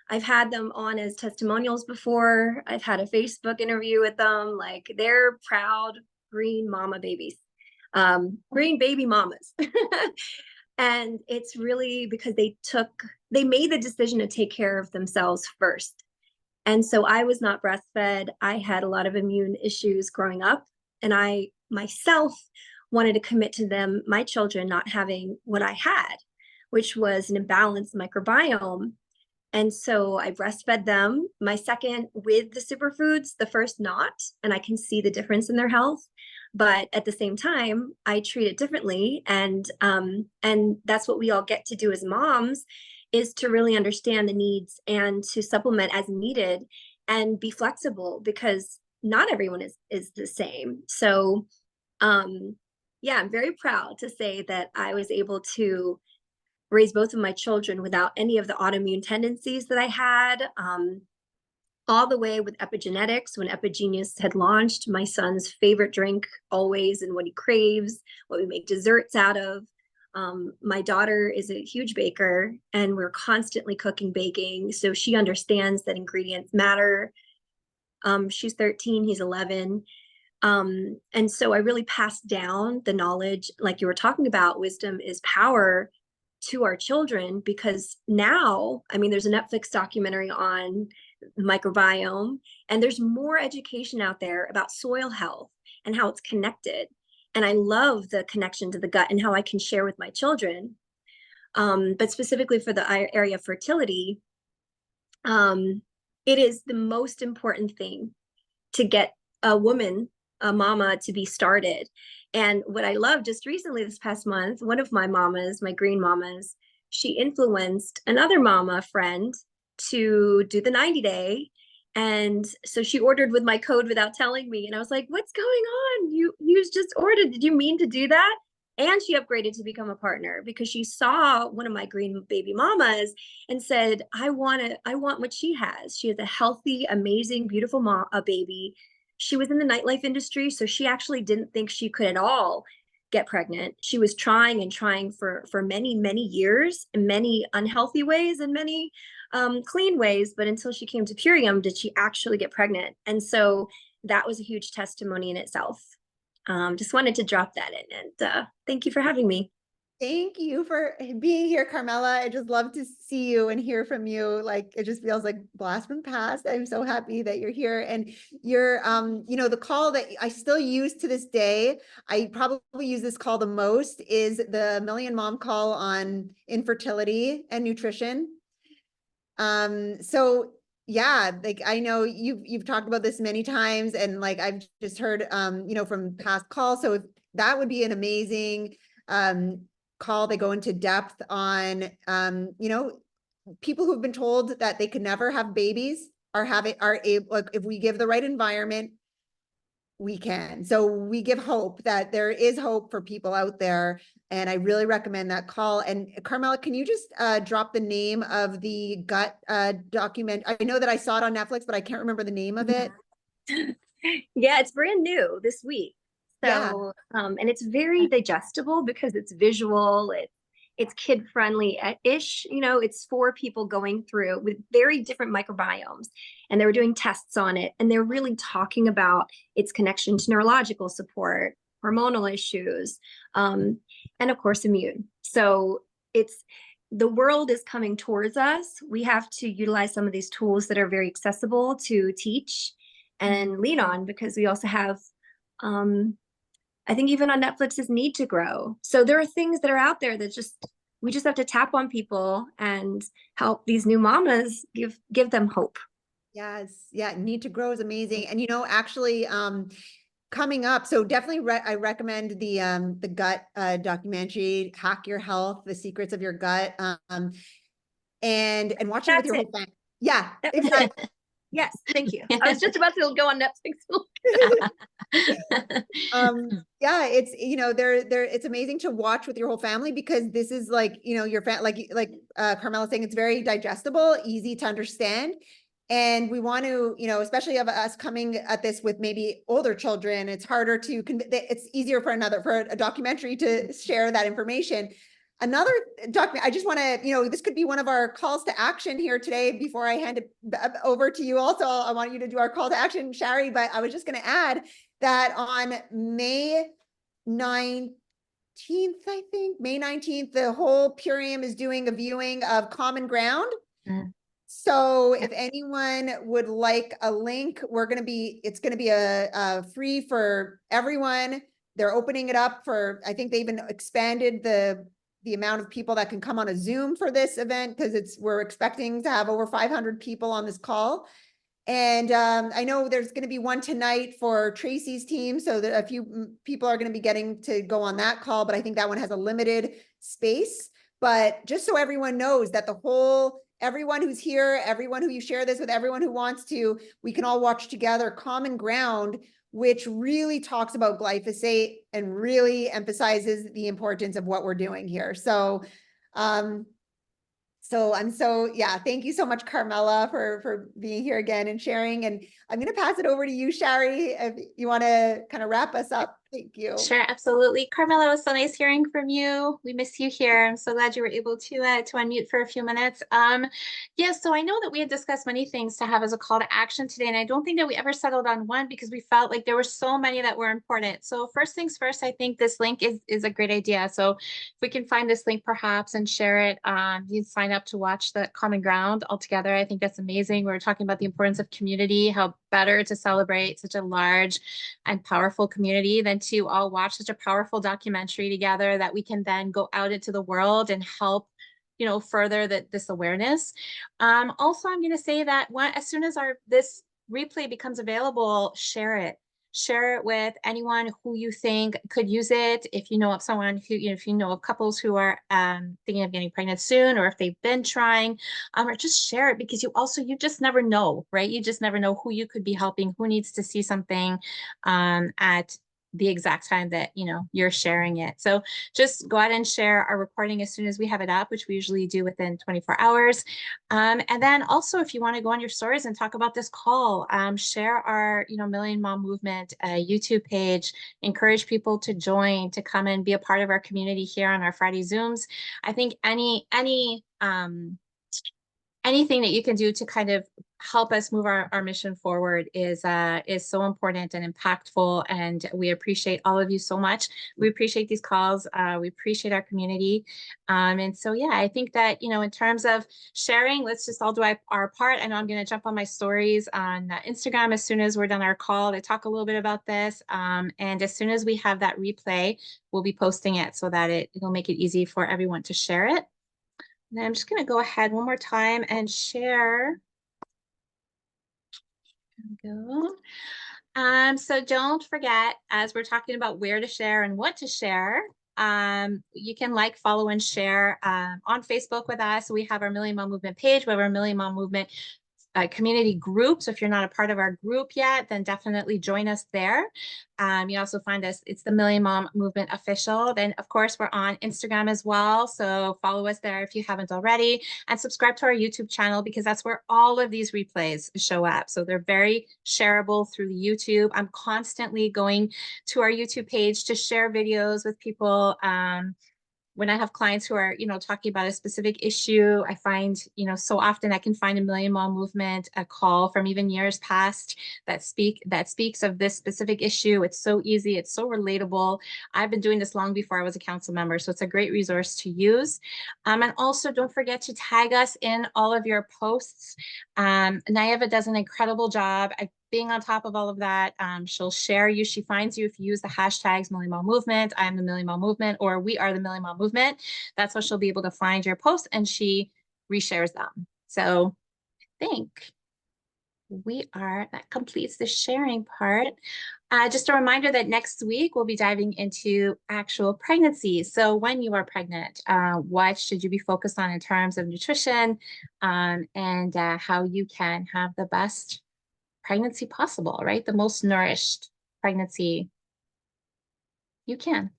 I've had them on as testimonials before. I've had a Facebook interview with them. Like, they're proud green mama babies, green baby mamas. And it's really because they made the decision to take care of themselves first. And so I was not breastfed. I had a lot of immune issues growing up, and I myself wanted to commit to them, my children, not having what I had, which was an imbalanced microbiome. And so I breastfed them, my second with the superfoods, the first not, and I can see the difference in their health. But at the same time, I treat it differently. And that's what we all get to do as moms, is to really understand the needs and to supplement as needed and be flexible, because not everyone is the same. So yeah, I'm very proud to say that I was able to raise both of my children without any of the autoimmune tendencies that I had, all the way with epigenetics. When Epigenius had launched, my son's favorite drink always, and what he craves, what we make desserts out of. My daughter is a huge baker, and we're constantly cooking, baking. So she understands that ingredients matter. She's 13, he's 11. And so I really passed down the knowledge, like you were talking about, wisdom is power, to our children, because now, I mean, there's a Netflix documentary on the microbiome, and there's more education out there about soil health and how it's connected. And I love the connection to the gut and how I can share with my children. But specifically for the area of fertility, it is the most important thing to get a woman, a mama, to be started. And what I love, just recently this past month, one of my mamas, my green mamas, she influenced another mama friend to do the 90-day. And so she ordered with my code without telling me. And I was like, what's going on? You just ordered. Did you mean to do that? And she upgraded to become a partner because she saw one of my green baby mamas and said, I want what she has. She has a healthy, amazing, beautiful baby. She was in the nightlife industry, so she actually didn't think she could at all get pregnant. She was trying and trying for many, many years, in many unhealthy ways and many clean ways. But until she came to Purium, did she actually get pregnant? And so that was a huge testimony in itself. Just wanted to drop that in, and thank you for having me. Thank you for being here, Carmela. I just love to see you and hear from you. Like, it just feels like blast from the past. I'm so happy that you're here, and you're, you know, the call that I still use to this day, I probably use this call the most, is the Million Mom call on infertility and nutrition. So yeah, like, I know you've talked about this many times, and like, I've just heard, you know, from past calls. So that would be an amazing, call. They go into depth on, you know, people who've been told that they could never have babies are able, like, if we give the right environment, we can. So we give hope that there is hope for people out there. And I really recommend that call. And Carmela, can you just drop the name of the gut document? I know that I saw it on Netflix, but I can't remember the name of it. Yeah, it's brand new this week. So, Yeah. And it's very digestible because it's visual, it's kid friendly-ish, you know, it's for people going through with very different microbiomes. And they were doing tests on it, and they're really talking about its connection to neurological support, hormonal issues, and of course, immune. So the world is coming towards us. We have to utilize some of these tools that are very accessible to teach and lean on, because we also have, I think even on Netflix, is Need to Grow. So there are things that are out there that we just have to tap on people and help these new mamas, give them hope. Yes. Yeah. Need to Grow is amazing. And, you know, actually, coming up, so definitely I recommend the gut documentary, Hack Your Health, The Secrets of Your Gut, and watch it with your whole family. Yeah, exactly. Yes, thank you. I was just about to go on Netflix. Yeah, it's, you know, it's amazing to watch with your whole family, because this is like, you know, your Carmela saying, it's very digestible, easy to understand. And we want to, you know, especially of us coming at this with maybe older children, it's harder to, it's easier for a documentary to share that information. Another document, I just want to, you know, this could be one of our calls to action here today before I hand it over to you. Also, I want you to do our call to action, Shari, but I was just going to add that on May 19th, I think, May 19th, the whole Purium is doing a viewing of Common Ground. Mm. So if anyone would like a link, it's going to be a free for everyone. They're opening it up for, I think they even expanded the amount of people that can come on a Zoom for this event, because we're expecting to have over 500 people on this call. And I know there's going to be one tonight for Tracy's team, so that a few people are going to be getting to go on that call, but I think that one has a limited space. But just so everyone knows that everyone who's here, everyone who you share this with, everyone who wants to, we can all watch together Common Ground, which really talks about glyphosate and really emphasizes the importance of what we're doing here. So, yeah, thank you so much, Carmela, for being here again and sharing. And I'm going to pass it over to you, Shari, if you want to kind of wrap us up. Thank you. Sure, absolutely. Carmela, it was so nice hearing from you. We miss you here. I'm so glad you were able to unmute for a few minutes. Yeah, so I know that we had discussed many things to have as a call to action today, and I don't think that we ever settled on one, because we felt like there were so many that were important. So first things first, I think this link is a great idea. So if we can find this link perhaps and share it, you can sign up to watch the Common Ground altogether. I think that's amazing. We were talking about the importance of community, how better to celebrate such a large and powerful community than to all watch such a powerful documentary together that we can then go out into the world and help, you know, further this awareness. Also, I'm going to say that as soon as this replay becomes available, share it. Share it with anyone who you think could use it. If you know of someone who, you know, if you know of couples who are thinking of getting pregnant soon, or if they've been trying, or just share it, because you just never know, right? You just never know who you could be helping, who needs to see something at the exact time that, you know, you're sharing it. So just go ahead and share our recording as soon as we have it up, which we usually do within 24 hours. And then also, if you want to go on your stories and talk about this call, share our, you know, Million Mom Movement YouTube page, encourage people to join, to come and be a part of our community here on our Friday Zooms. I think anything that you can do to kind of help us move our mission forward is so important and impactful, and we appreciate all of you so much. We appreciate these calls. We appreciate our community. And so, yeah, I think that, you know, in terms of sharing, let's just all do our part. I know I'm going to jump on my stories on Instagram as soon as we're done our call to talk a little bit about this. And as soon as we have that replay, we'll be posting it so that it'll make it easy for everyone to share it. And I'm just going to go ahead one more time and share. There we go. So don't forget, as we're talking about where to share and what to share, you can like, follow, and share on Facebook with us. We have our Million Mom Movement page. We have our Million Mom Movement community group. So if you're not a part of our group yet, then definitely join us there. You also find us, it's the Million Mom Movement Official. Then of course, we're on Instagram as well. So follow us there if you haven't already, and subscribe to our YouTube channel, because that's where all of these replays show up. So they're very shareable through the YouTube. I'm constantly going to our YouTube page to share videos with people. When I have clients who are, you know, talking about a specific issue, I find, you know, so often I can find a Million Mom Movement, a call from even years past that speaks of this specific issue. It's so easy. It's so relatable. I've been doing this long before I was a council member, so it's a great resource to use. And also don't forget to tag us in all of your posts. Nayeva does an incredible job at being on top of all of that. She'll share you. She finds you if you use the hashtags Million Mom Movement, I am the Million Mom Movement, or we are the Million Mom Movement. That's how she'll be able to find your posts, and she reshares them. So I think that completes the sharing part. Just a reminder that next week we'll be diving into actual pregnancy. So when you are pregnant, what should you be focused on in terms of nutrition, and how you can have the best pregnancy possible, right? The most nourished pregnancy you can.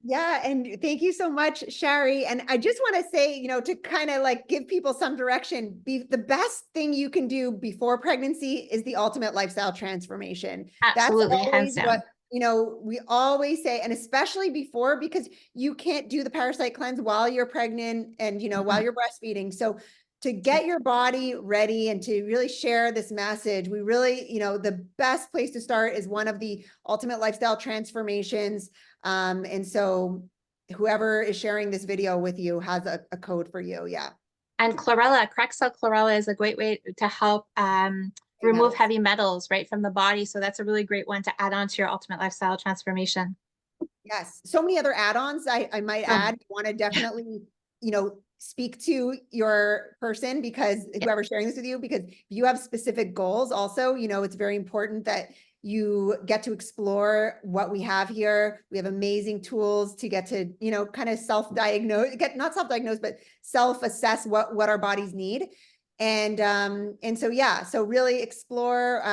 Yeah, and thank you so much, Shari. And I just want to say, to kind of like give people some direction, the best thing you can do before pregnancy is the ultimate lifestyle transformation. Absolutely, That's hands always down. what, we always say, and especially before, because you can't do the parasite cleanse while you're pregnant and, while you're breastfeeding. So to get your body ready and to really share this message, we really, the best place to start is one of the ultimate lifestyle transformations. And so whoever is sharing this video with you has a code for you. Yeah. And chlorella, correct cell chlorella is a great way to help remove heavy metals right from the body. So that's a really great one to add on to your ultimate lifestyle transformation. Yes. So many other add-ons I might add. You want to definitely, speak to your person, because whoever's sharing this with you, because if you have specific goals also, it's very important that you get to explore what we have here. We have amazing tools to get to, kind of self-diagnose, not self-diagnose, but self-assess what our bodies need. And so, yeah, so really explore,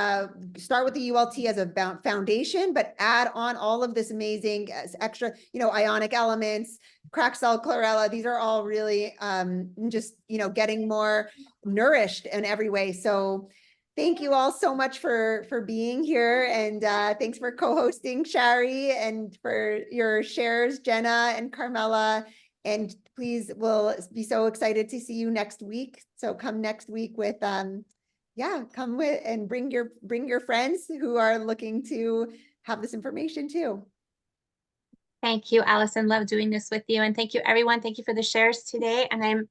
start with the ULT as a foundation, but add on all of this amazing extra, ionic elements, cracked cell chlorella. These are all really just, getting more nourished in every way. So thank you all so much for being here. And thanks for co-hosting, Shari, and for your shares, Jenna and Carmela. And please, we'll be so excited to see you next week. So come next week with, come with and bring your friends who are looking to have this information too. Thank you, Allison. Love doing this with you. And thank you, everyone. Thank you for the shares today. And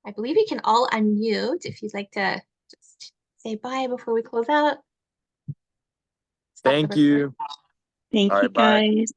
I believe you can all unmute if you'd like to just say bye before we close out. Thank you. Thank All you, right, bye. guys.